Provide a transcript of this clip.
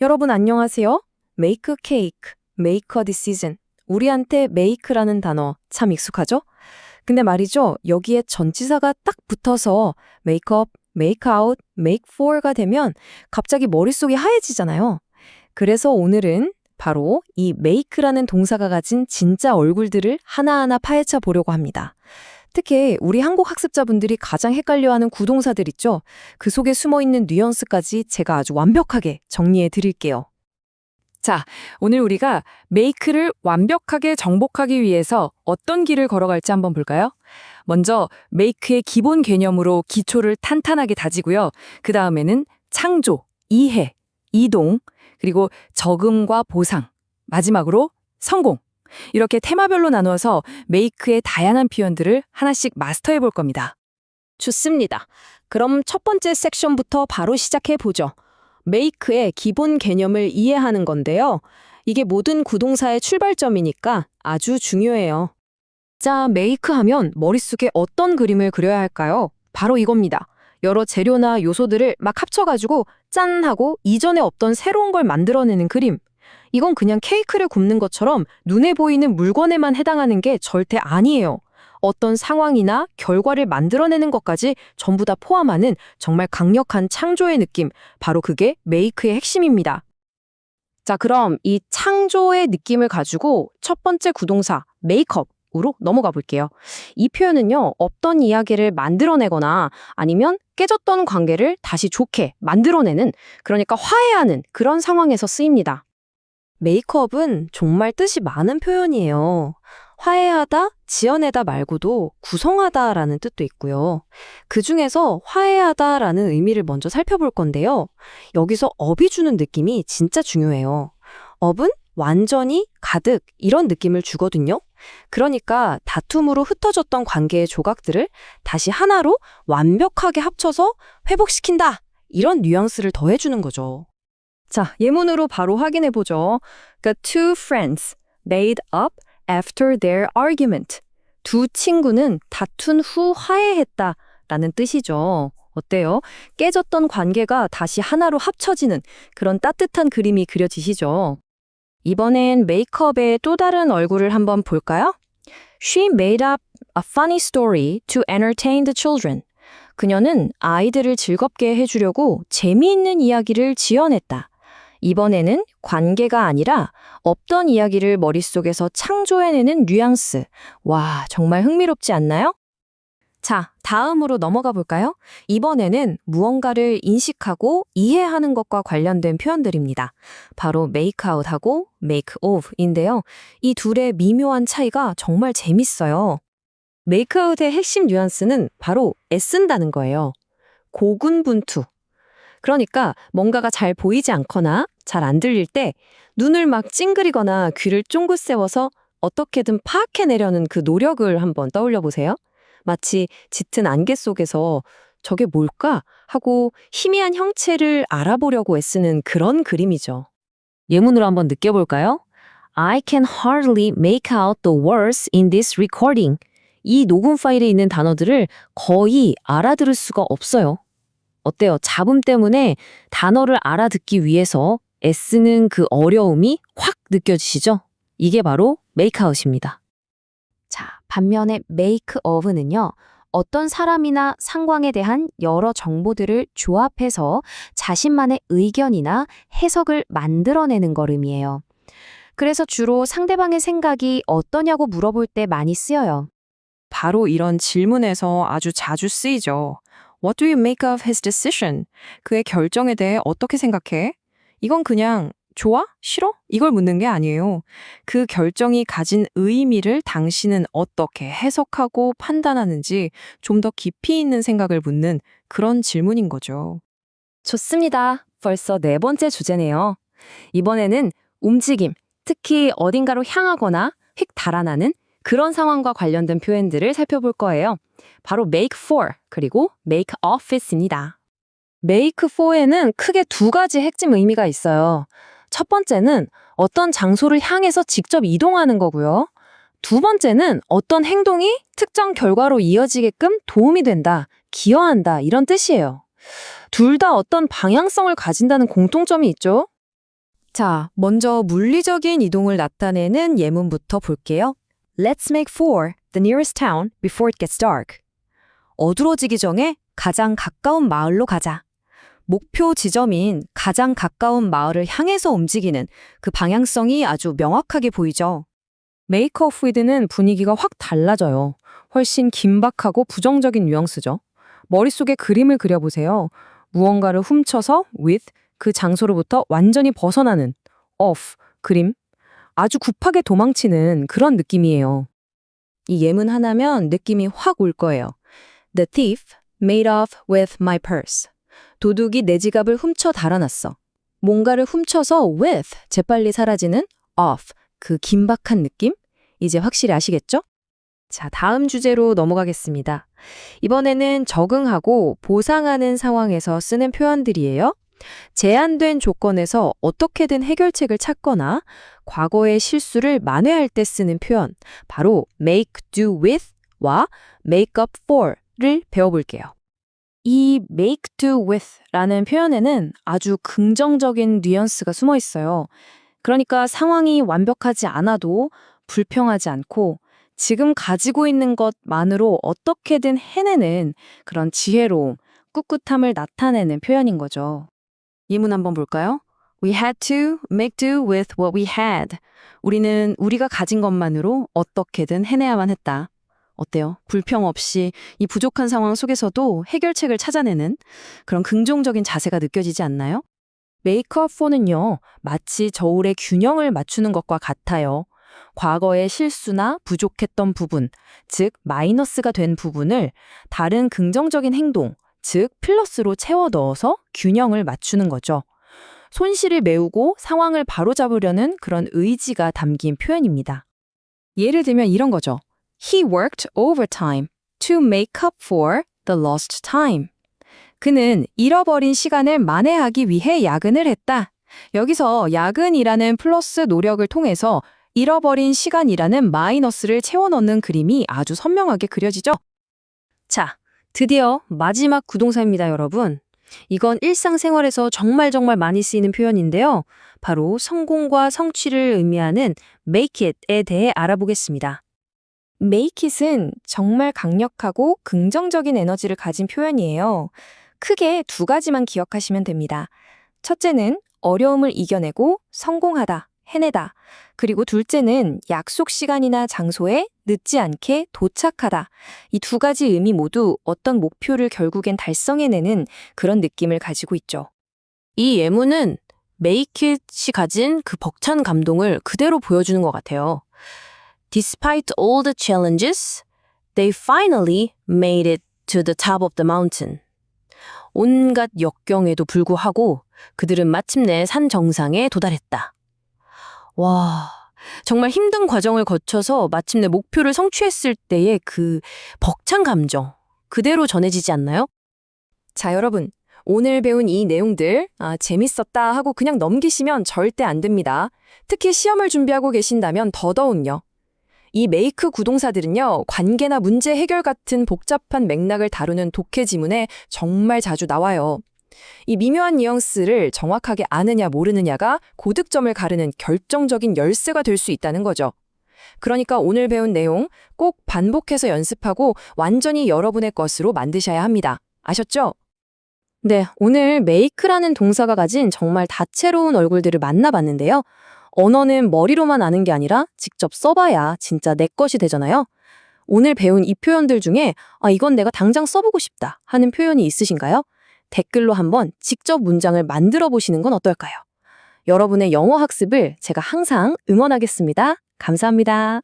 여러분 안녕하세요. 메이크 케이크, 메이커 디시즌. 우리한테 메이크라는 단어 참 익숙하죠? 근데 말이죠. 여기에 전치사가 딱 붙어서 메이크업, 메이크아웃, 메이크포가 되면 갑자기 머릿속이 하얘지잖아요. 그래서 오늘은 바로 이 메이크라는 동사가 가진 진짜 얼굴들을 하나하나 파헤쳐 보려고 합니다. 특히 우리 한국 학습자분들이 가장 헷갈려하는 구동사들 있죠? 그 속에 숨어있는 뉘앙스까지 제가 아주 완벽하게 정리해 드릴게요. 자, 오늘 우리가 메이크를 완벽하게 정복하기 위해서 어떤 길을 걸어갈지 한번 볼까요? 먼저 메이크의 기본 개념으로 기초를 탄탄하게 다지고요. 그 다음에는 창조, 이해, 이동, 그리고 적응과 보상, 마지막으로 성공. 이렇게 테마별로 나누어서 메이크의 다양한 표현들을 하나씩 마스터해 볼 겁니다. 좋습니다. 그럼 첫 번째 섹션부터 바로 시작해 보죠. 메이크의 기본 개념을 이해하는 건데요. 이게 모든 구동사의 출발점이니까 아주 중요해요. 자, 메이크 하면 머릿속에 어떤 그림을 그려야 할까요? 바로 이겁니다. 여러 재료나 요소들을 막 합쳐가지고 짠 하고 이전에 없던 새로운 걸 만들어내는 그림. 이건 그냥 케이크를 굽는 것처럼 눈에 보이는 물건에만 해당하는 게 절대 아니에요. 어떤 상황이나 결과를 만들어내는 것까지 전부 다 포함하는 정말 강력한 창조의 느낌. 바로 그게 메이크의 핵심입니다. 자, 그럼 이 창조의 느낌을 가지고 첫 번째 구동사, 메이크업으로 넘어가 볼게요. 이 표현은요, 없던 이야기를 만들어내거나 아니면 깨졌던 관계를 다시 좋게 만들어내는, 그러니까 화해하는 그런 상황에서 쓰입니다. 메이크업은 정말 뜻이 많은 표현이에요. 화해하다, 지어내다 말고도 구성하다라는 뜻도 있고요. 그중에서 화해하다라는 의미를 먼저 살펴볼 건데요. 여기서 업이 주는 느낌이 진짜 중요해요. 업은 완전히 가득 이런 느낌을 주거든요. 그러니까 다툼으로 흩어졌던 관계의 조각들을 다시 하나로 완벽하게 합쳐서 회복시킨다. 이런 뉘앙스를 더해주는 거죠. 자, 예문으로 바로 확인해 보죠. The two friends made up after their argument. 두 친구는 다툰 후 화해했다라는 뜻이죠. 어때요? 깨졌던 관계가 다시 하나로 합쳐지는 그런 따뜻한 그림이 그려지시죠? 이번엔 메이크업의 또 다른 얼굴을 한번 볼까요? She made up a funny story to entertain the children. 그녀는 아이들을 즐겁게 해주려고 재미있는 이야기를 지어냈다. 이번에는 관계가 아니라 없던 이야기를 머릿속에서 창조해내는 뉘앙스. 와, 정말 흥미롭지 않나요? 자, 다음으로 넘어가 볼까요? 이번에는 무언가를 인식하고 이해하는 것과 관련된 표현들입니다. 바로 메이크아웃하고 메이크오브인데요. 이 둘의 미묘한 차이가 정말 재밌어요. 메이크아웃의 핵심 뉘앙스는 바로 애쓴다는 거예요. 고군분투. 그러니까 뭔가가 잘 보이지 않거나 잘 안 들릴 때 눈을 막 찡그리거나 귀를 쫑긋 세워서 어떻게든 파악해내려는 그 노력을 한번 떠올려 보세요. 마치 짙은 안개 속에서 저게 뭘까 하고 희미한 형체를 알아보려고 애쓰는 그런 그림이죠. 예문으로 한번 느껴볼까요? I can hardly make out the words in this recording. 이 녹음 파일에 있는 단어들을 거의 알아들을 수가 없어요. 어때요? 잡음 때문에 단어를 알아듣기 위해서 애쓰는 그 어려움이 확 느껴지시죠? 이게 바로 메이크아웃입니다. 자, 반면에 메이크업은요. 어떤 사람이나 상황에 대한 여러 정보들을 조합해서 자신만의 의견이나 해석을 만들어내는 걸 의미해요. 그래서 주로 상대방의 생각이 어떠냐고 물어볼 때 많이 쓰여요. 바로 이런 질문에서 아주 자주 쓰이죠. What do you make of his decision? 그의 결정에 대해 어떻게 생각해? 이건 그냥 좋아? 싫어? 이걸 묻는 게 아니에요. 그 결정이 가진 의미를 당신은 어떻게 해석하고 판단하는지 좀 더 깊이 있는 생각을 묻는 그런 질문인 거죠. 좋습니다. 벌써 네 번째 주제네요. 이번에는 움직임, 특히 어딘가로 향하거나 휙 달아나는 그런 상황과 관련된 표현들을 살펴볼 거예요. 바로 make for 그리고 make of입니다. make for에는 크게 두 가지 핵심 의미가 있어요. 첫 번째는 어떤 장소를 향해서 직접 이동하는 거고요. 두 번째는 어떤 행동이 특정 결과로 이어지게끔 도움이 된다, 기여한다 이런 뜻이에요. 둘 다 어떤 방향성을 가진다는 공통점이 있죠. 자, 먼저 물리적인 이동을 나타내는 예문부터 볼게요. Let's make for the nearest town before it gets dark. 어두워지기 전에 가장 가까운 마을로 가자. 목표 지점인 가장 가까운 마을을 향해서 움직이는 그 방향성이 아주 명확하게 보이죠. Make off with는 분위기가 확 달라져요. 훨씬 긴박하고 부정적인 뉘앙스죠. 머릿속에 그림을 그려보세요. 무언가를 훔쳐서 with, 그 장소로부터 완전히 벗어나는 off, 그림. 아주 급하게 도망치는 그런 느낌이에요. 이 예문 하나면 느낌이 확 올 거예요. The thief made off with my purse. 도둑이 내 지갑을 훔쳐 달아났어. 뭔가를 훔쳐서 with, 재빨리 사라지는 off, 그 긴박한 느낌? 이제 확실히 아시겠죠? 자, 다음 주제로 넘어가겠습니다. 이번에는 적응하고 보상하는 상황에서 쓰는 표현들이에요. 제한된 조건에서 어떻게든 해결책을 찾거나 과거의 실수를 만회할 때 쓰는 표현, 바로 make do with와 make up for를 배워볼게요. 이 make do with라는 표현에는 아주 긍정적인 뉘앙스가 숨어 있어요. 그러니까 상황이 완벽하지 않아도 불평하지 않고 지금 가지고 있는 것만으로 어떻게든 해내는 그런 지혜로움, 꿋꿋함을 나타내는 표현인 거죠. 예문 한번 볼까요? We had to make do with what we had. 우리는 우리가 가진 것만으로 어떻게든 해내야만 했다. 어때요? 불평 없이 이 부족한 상황 속에서도 해결책을 찾아내는 그런 긍정적인 자세가 느껴지지 않나요? make up for는요, 마치 저울의 균형을 맞추는 것과 같아요. 과거의 실수나 부족했던 부분, 즉 마이너스가 된 부분을 다른 긍정적인 행동, 즉 플러스로 채워 넣어서 균형을 맞추는 거죠. 손실을 메우고 상황을 바로잡으려는 그런 의지가 담긴 표현입니다. 예를 들면 이런 거죠. He worked overtime to make up for the lost time. 그는 잃어버린 시간을 만회하기 위해 야근을 했다. 여기서 야근이라는 플러스 노력을 통해서 잃어버린 시간이라는 마이너스를 채워 넣는 그림이 아주 선명하게 그려지죠? 자, 드디어 마지막 구동사입니다, 여러분. 이건 일상생활에서 정말 많이 쓰이는 표현인데요. 바로 성공과 성취를 의미하는 make it에 대해 알아보겠습니다. make it은 정말 강력하고 긍정적인 에너지를 가진 표현이에요. 크게 두 가지만 기억하시면 됩니다. 첫째는 어려움을 이겨내고 성공하다, 해내다. 그리고 둘째는 약속 시간이나 장소에 늦지 않게 도착하다. 이 두 가지 의미 모두 어떤 목표를 결국엔 달성해내는 그런 느낌을 가지고 있죠. 이 예문은 make it이 가진 그 벅찬 감동을 그대로 보여주는 것 같아요. Despite all the challenges, they finally made it to the top of the mountain. 온갖 역경에도 불구하고 그들은 마침내 산 정상에 도달했다. 와, 정말 힘든 과정을 거쳐서 마침내 목표를 성취했을 때의 그 벅찬 감정, 그대로 전해지지 않나요? 자, 여러분, 오늘 배운 이 내용들, 재밌었다 하고 그냥 넘기시면 절대 안 됩니다. 특히 시험을 준비하고 계신다면 더더욱요. 이 make 구동사들은요, 관계나 문제 해결 같은 복잡한 맥락을 다루는 독해 지문에 정말 자주 나와요. 이 미묘한 뉘앙스를 정확하게 아느냐 모르느냐가 고득점을 가르는 결정적인 열쇠가 될 수 있다는 거죠. 그러니까 오늘 배운 내용 꼭 반복해서 연습하고 완전히 여러분의 것으로 만드셔야 합니다. 아셨죠? 네, 오늘 make라는 동사가 가진 정말 다채로운 얼굴들을 만나봤는데요. 언어는 머리로만 아는 게 아니라 직접 써봐야 진짜 내 것이 되잖아요. 오늘 배운 이 표현들 중에 이건 내가 당장 써보고 싶다 하는 표현이 있으신가요? 댓글로 한번 직접 문장을 만들어 보시는 건 어떨까요? 여러분의 영어 학습을 제가 항상 응원하겠습니다. 감사합니다.